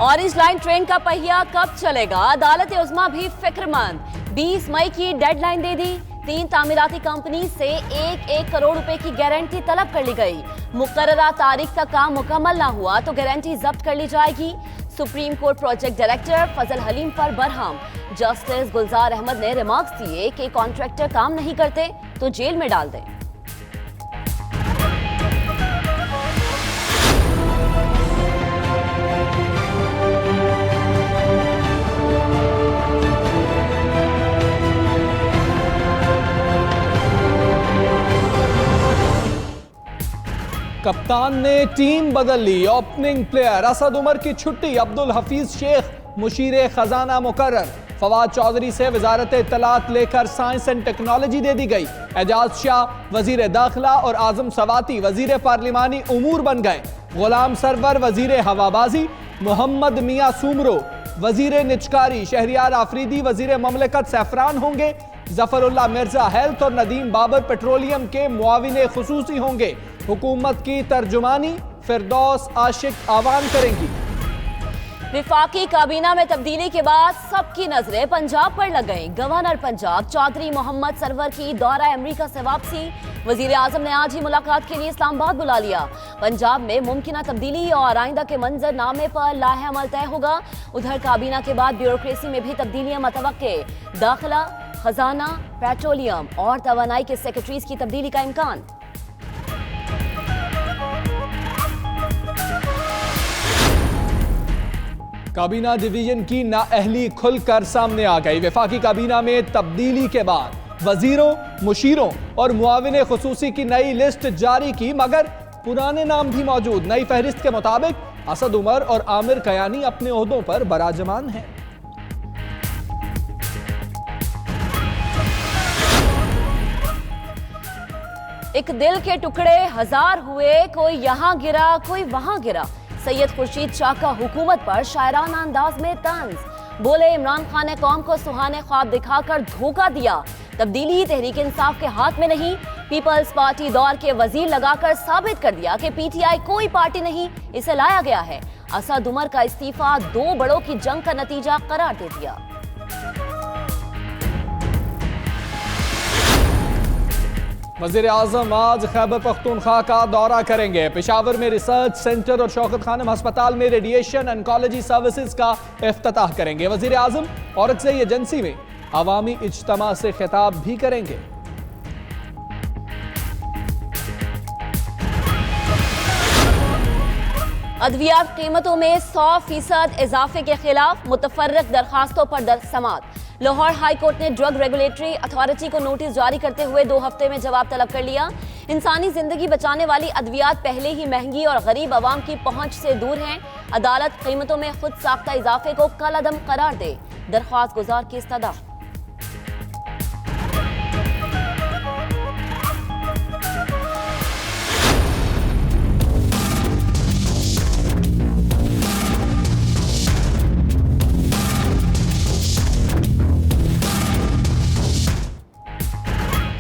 Orange line train का पहिया कब चलेगा? अदालत उज़्मा भी फिक्रमंद। 20 मई की डेडलाइन दे दी। 3 तामीराती कंपनी से 1-1 करोड़ रुपए की गारंटी तलब कर ली गई। मुकर्ररा तारीख तक काम मुकम्मल ना हुआ तो गारंटी जब्त कर ली जाएगी। सुप्रीम कोर्ट प्रोजेक्ट डायरेक्टर फजल हलीम पर बरहम। जस्टिस गुलजार अहमद ने रिमार्क्स दिए कि कॉन्ट्रैक्टर काम नहीं करते तो जेल में डाल दें। कप्तान ने टीम बदल ली। ओपनिंग प्लेयर असद उमर की छुट्टी, अब्दुल हफीज शेख मुशीर खजाना मुकर्रर। फवाद चौधरी से वजारत इत्तलात लेकर साइंस एंड टेक्नोलॉजी दे दी गई। एजाज शाह वजीर दाखिला और आजम सवाती वजीर पार्लिमानी उमूर बन गए। गुलाम सरवर वजीर हवाबाजी, मोहम्मद मियां सुमरो वजीर निचकारी, शहरियार आफरीदी वजीर ममलकत सैफरान होंगे। जफरुल्लाह मिर्जा हेल्थ और नदीम बाबर पेट्रोलियम के मुआविने खुसूसी होंगे। हुकूमत की तर्जुमानी फिरदौस आशिक आवान करेंगी। विफाकी काबीना में तब्दीली के बाद सबकी नजरें पंजाब पर लग गईं। गवर्नर पंजाब चौधरी मोहम्मद सरवर की दौरा अमरीका से वापसी। वजीर आजम ने आज ही मुलाकात के लिए इस्लामाबाद बुला लिया। पंजाब में मुमकिन तब्दीली और आइंदा के मंजरनामे पर लाहे अमल तय होगा। उधर काबीना के बाद ब्यूरोक्रेसी में भी तब्दीलियां मतवक्के। दाखिला, खजाना, पेट्रोलियम और तवानाई के सेक्रेटरीज की तब्दीली का इम्कान। काबीना डिवीजन की नाअहली खुलकर सामने आ गई। वफाकी काबीना में तब्दीली के बाद वजीरों, मुशीरों और मुआविने खुसूसी की नई लिस्ट जारी की, मगर पुराने नाम भी मौजूद। नई फहरिस्त के मुताबिक असद उमर और आमिर कयानी अपने ओहदों पर बराजमान हैं। एक दिल के टुकड़े हजार हुए, कोई यहां गिरा कोई वहां गिरा। सैयद खुर्शीद शाह का हुकूमत पर शायराना अंदाज में तंज। बोले, इमरान खान ने कौम को सुहाने ख्वाब दिखाकर धोखा दिया। तब्दीली तहरीक इंसाफ के हाथ में नहीं, पीपल्स पार्टी दौर के वजीर लगाकर साबित कर दिया कि पीटीआई कोई पार्टी नहीं, इसे लाया गया है। असद उमर का इस्तीफा 2 बड़ों की जंग का नतीजा करार दे दिया। वज़ीर आज़म आज खैबर पख्तूनख्वा का दौरा करेंगे। पेशावर में रिसर्च सेंटर और शौकत खानम अस्पताल में रेडिएशन ऑन्कोलॉजी सर्विसेज का इफ्तिताह करेंगे। वज़ीर आज़म औरकज़ई एजेंसी में अवामी इज्तिमा से खिताब भी करेंगे। अद्वियात कीमतों में 100% इजाफे के खिलाफ मुतफर्रिक दरखास्तों पर समाअत। लाहौर हाई कोर्ट ने ड्रग रेगुलेटरी अथॉरिटी को नोटिस जारी करते हुए 2 हफ्ते में जवाब तलब कर लिया। इंसानी जिंदगी बचाने वाली अद्वियात पहले ही महंगी और गरीब आवाम की पहुंच से दूर हैं। अदालत कीमतों में खुद साख्ता इजाफे को कलअदम करार दे। दरख्वास्त गुजार की इस्तदा।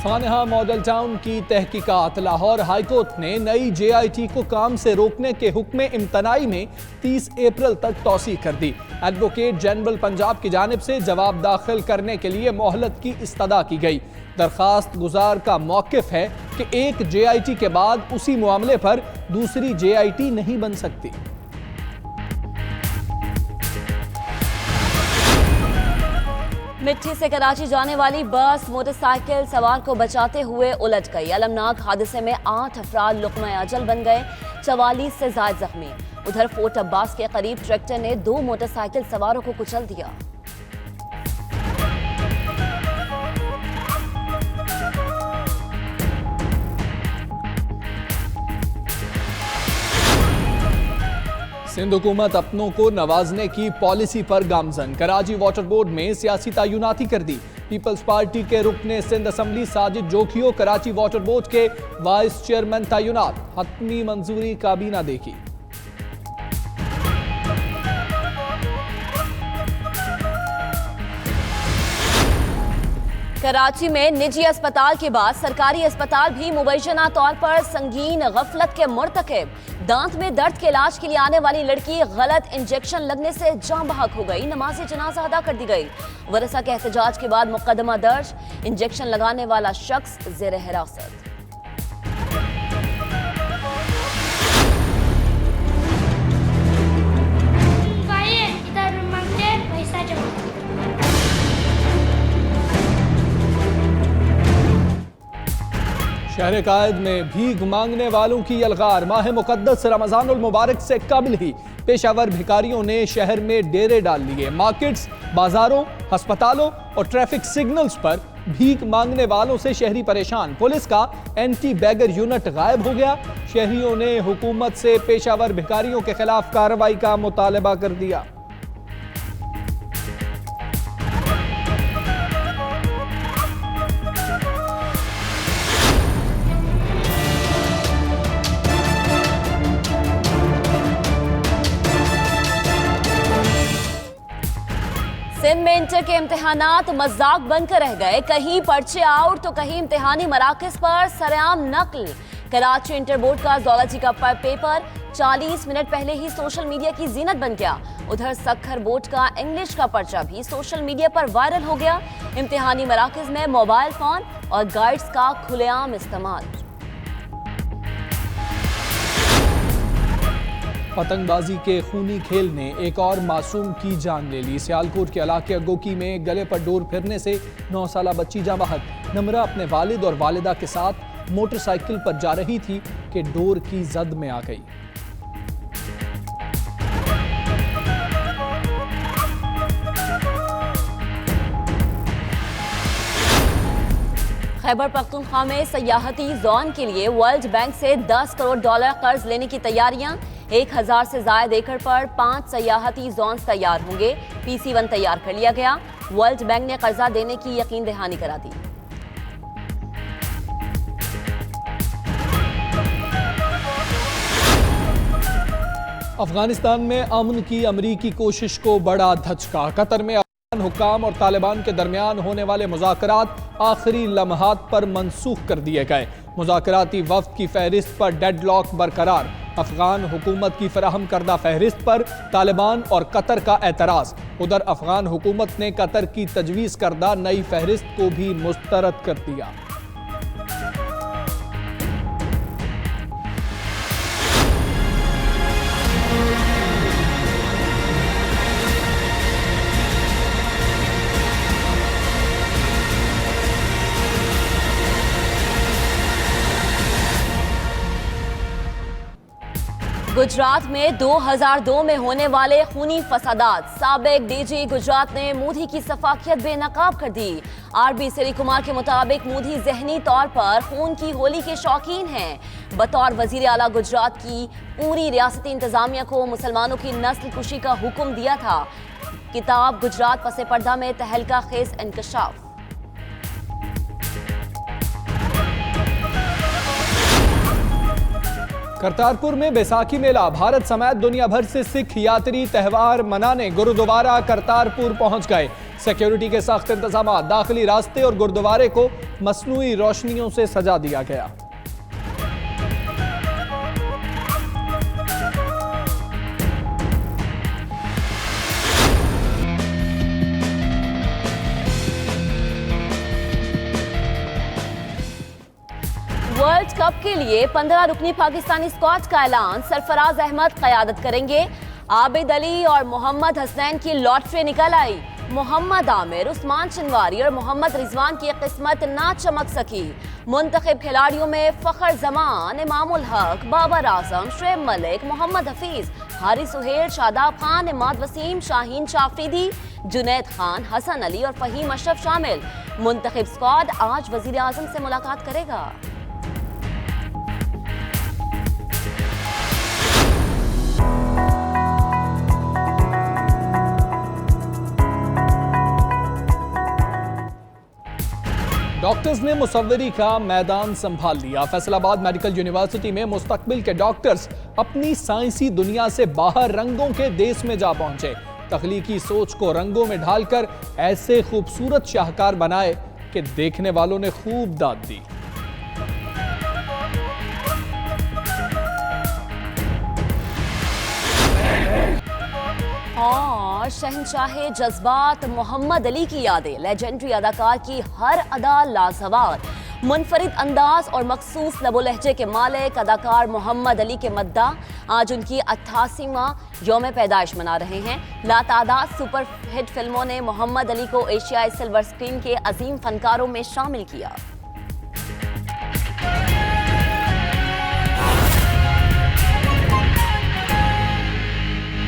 सानहा मॉडल टाउन की तहकीकात। लाहौर हाई कोर्ट ने नई JIT को काम से रोकने के हुक्म इम्तनाई में 30 अप्रैल तक तौसीह कर दी। एडवोकेट जनरल पंजाब की जानिब से जवाब दाखिल करने के लिए मोहलत की इस्तदा की गई। दरखास्त गुजार का मौक़िफ़ है कि एक JIT के बाद उसी मामले पर दूसरी JIT नहीं बन सकती। मिट्टी से कराची जाने वाली बस मोटरसाइकिल सवार को बचाते हुए उलट गई। अलमनाक हादसे में 8 अफराद लुक़्मा अजल बन गए, 44 से ज़ायद जख्मी। उधर फोर्ट अब्बास के करीब ट्रैक्टर ने 2 मोटरसाइकिल सवारों को कुचल दिया। सिंध हुकूमत अपनों को नवाजने की पॉलिसी पर गामजन। कराची वाटर बोर्ड में सियासी तायुनाती कर दी। पीपल्स पार्टी के रुकने Sindh assembly Sajid Jokhio Karachi water board के वाइस चेयरमैन तायुनात। हतमी मंजूरी काबीना देखी। कराची में निजी अस्पताल के बाद सरकारी अस्पताल भी मुबैना तौर पर संगीन गफलत के मुर्तकिब। दांत में दर्द के इलाज के लिए आने वाली लड़की गलत इंजेक्शन लगने से जान बहक हो गई। नमाज़ी जनाजा अदा कर दी गई। वरसा के एहतजाज के बाद मुकदमा दर्ज। इंजेक्शन लगाने वाला शख्स जेर हिरासत। शहर कायद में भीख मांगने वालों की यलगार। माह मुकद्दस रमजानुल मुबारक से कबल ही पेशावर भिखारियों ने शहर में डेरे डाल लिए। मार्केट्स, बाजारों, अस्पतालों और ट्रैफिक सिग्नल्स पर भीख मांगने वालों से शहरी परेशान। पुलिस का एंटी बैगर यूनिट गायब हो गया। शहरियों ने हुकूमत से पेशावर भिखारियों के खिलाफ कार्रवाई का मुतालबा कर दिया। सिंध में इंटर के इम्तिहानात मजाक बनकर रह गए। कहीं पर्चे आउट तो कहीं इम्तिहानी मराकज पर सरेआम नकल। कराची इंटर बोर्ड का ज़ूलॉजी का पेपर 40 मिनट पहले ही सोशल मीडिया की जीनत बन गया। उधर सक्खर बोर्ड का इंग्लिश का पर्चा भी सोशल मीडिया पर वायरल हो गया। इम्तिहानी मराकज में मोबाइल फोन और गाइड्स का खुलेआम इस्तेमाल। पतंगबाजी के खूनी खेल ने एक और मासूम की जान ले ली। सियालकोट के इलाके अगोकी में गले पर डोर फिरने से 9 साला बच्ची जाँ बहक। नमरा अपने वालिद और वालिदा के साथ मोटरसाइकिल पर जा रही थी कि डोर की जद में आ गई। खैबर पख्तूनख्वा में सयाहती जोन के लिए वर्ल्ड बैंक से $10 करोड़ कर्ज लेने की तैयारियां। 1000 से ज्यादा एकड़ पर 5 सयाहती जोन तैयार होंगे। PC1 तैयार कर लिया गया। वर्ल्ड बैंक ने कर्जा देने की यकीन दहानी करा दी। अफगानिस्तान में अमन की अमरीकी कोशिश को बड़ा धचका। कतर में अफगान हुक्काम और तालिबान के दरमियान होने वाले मुज़ाकरात आखिरी लम्हात पर मनसूख कर दिए गए। मुज़ाकराती वफ्द की फहरिस्त पर डेडलॉक बरकरार। अफगान हुकूमत की फराहम करदा फहरिस्त पर तालिबान और कतर का एतराज़। उधर अफगान हुकूमत ने कतर की तजवीज़ करदा नई फहरिस्त को भी मुस्तरद कर दिया। गुजरात में 2002 में होने वाले खूनी फसादात। साबिक डीजी गुजरात ने मोदी की सफाकियत बेनकाब कर दी। RB श्री कुमार के मुताबिक मोदी जहनी तौर पर खून की होली के शौकीन हैं। बतौर वजीर आला गुजरात की पूरी रियासती इंतजामिया को मुसलमानों की नस्ल कुशी का हुक्म दिया था। किताब गुजरात पसे पर्दा में तहलका खेज इंकशाफ। करतारपुर में बैसाखी मेला। भारत समेत दुनिया भर से सिख यात्री त्यौहार मनाने गुरुद्वारा करतारपुर पहुंच गए। सिक्योरिटी के सख्त इंतजाम, दाखिली रास्ते और गुरुद्वारे को मसनूई रोशनियों से सजा दिया गया। वर्ल्ड कप के लिए 15 रुकनी पाकिस्तानी स्क्वाड का ऐलान। सरफराज अहमद क़यादत करेंगे। आबिद अली और मोहम्मद हसनैन की लॉटरी निकल आई। मोहम्मद आमिर, उस्मान चनवारी और मोहम्मद रिजवान की किस्मत ना चमक सकी। मुंतखब खिलाड़ियों में फखर जमान, इमामुल हक, बाबर आजम, शुएब मलिक, मोहम्मद हफीज, हारी सुहेल, शादाब खान, इमाद वसीम, शाहीन शाफरीदी, जुनैद खान, हसन अली और फहीम अशरफ शामिल। मुंतखब स्क्वाड आज वजीर आजम से मुलाकात करेगा। डॉक्टर्स ने मुसव्वरी का मैदान संभाल लिया। फैसलाबाद मेडिकल यूनिवर्सिटी में मुस्तकबिल के डॉक्टर्स अपनी साइंसी दुनिया से बाहर रंगों के देश में जा पहुंचे। तख्लीकी सोच को रंगों में ढालकर ऐसे खूबसूरत शाहकार बनाए कि देखने वालों ने खूब दाद दी। और शहंशाहे जज्बात मोहम्मद अली की यादें, लेजेंडरी अदाकार की हर अदा लाजवाब, मुनफरिद अंदाज और मखसूस लबो लहजे के मालिक अदाकार मोहम्मद अली के मद्दा आज उनकी 88वां यौम पैदाइश मना रहे हैं। लातादाद सुपर हिट फिल्मों ने मोहम्मद अली को एशियाई सिल्वर स्क्रीन के अजीम फनकारों में शामिल किया।